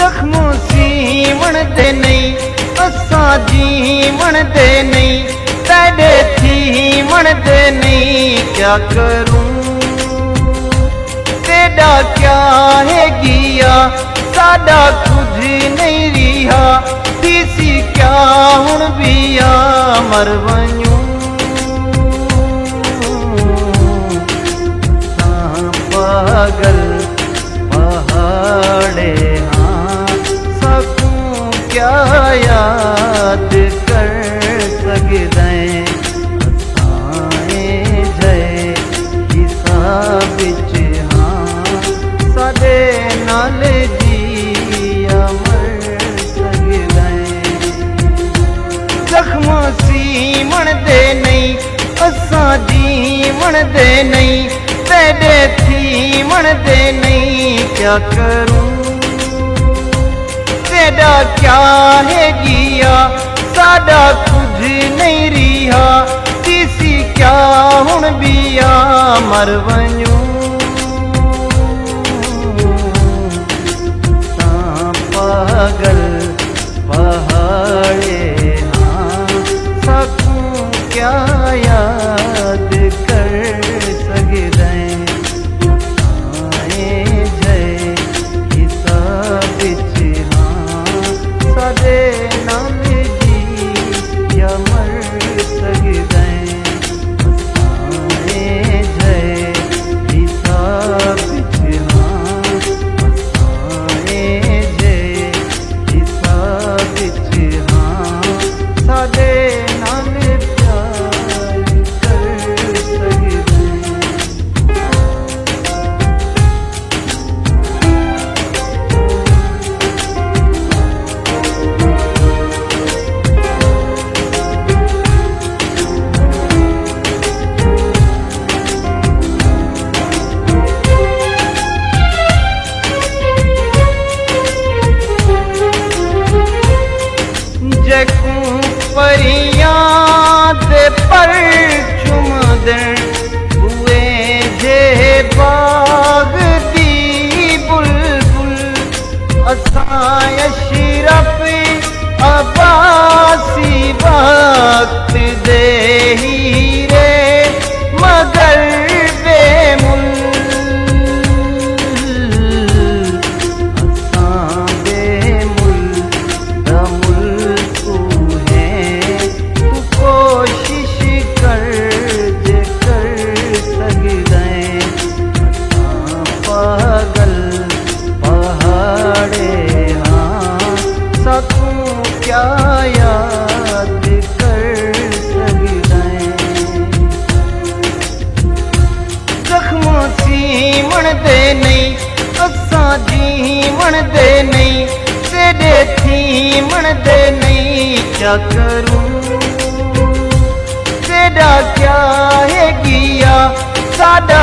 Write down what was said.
जख्मों सीवण दे नहीं असा जीवन दे नहीं तेरे थीवण दे नहीं क्या करूं तेरा क्या है गिया साडा कुछ नहीं रिहा तीसी क्या हुण बिया मर वञूं पागल पहाड़े हाँ सकूं क्या याद कर सकदें असाए जय हिसाब विच हाँ साडे नाल जिया मर सकदें जख्म सीवण दे नहीं असा जीवन दे नहीं तेरे थीवण दे नहीं क्या करूं तेरा क्या है गिया साडा कुछ नहीं रिहा तीसी क्या हुण बिया मर वञूं पागल पहाड़े हाँ सकूं क्या याद कर सकदें आए जय हिसाब विच हाँ साडे नाल जिया मर सकदें आए जय हिसाब विच हाँ आए जय हिसाब विच हाँ साडे नाल प्यार कर सकदें जकूं परियां दे पर चुमदण हुए जे बाग दी बुलबुल असां अशरफ अब्बासी वक्त दे हीरे मगर बेमुल असां बेमुल दमुल तू है तू कोशिश कर जे कर सकदें असां पागल पहाड़े हाँ सकूं क्या याद कर सकदें जख्मों सीवण दे नहीं असा जीवन दे नहीं तेरे थीवण दे नहीं क्या करूं तेरा क्या है गिया साडा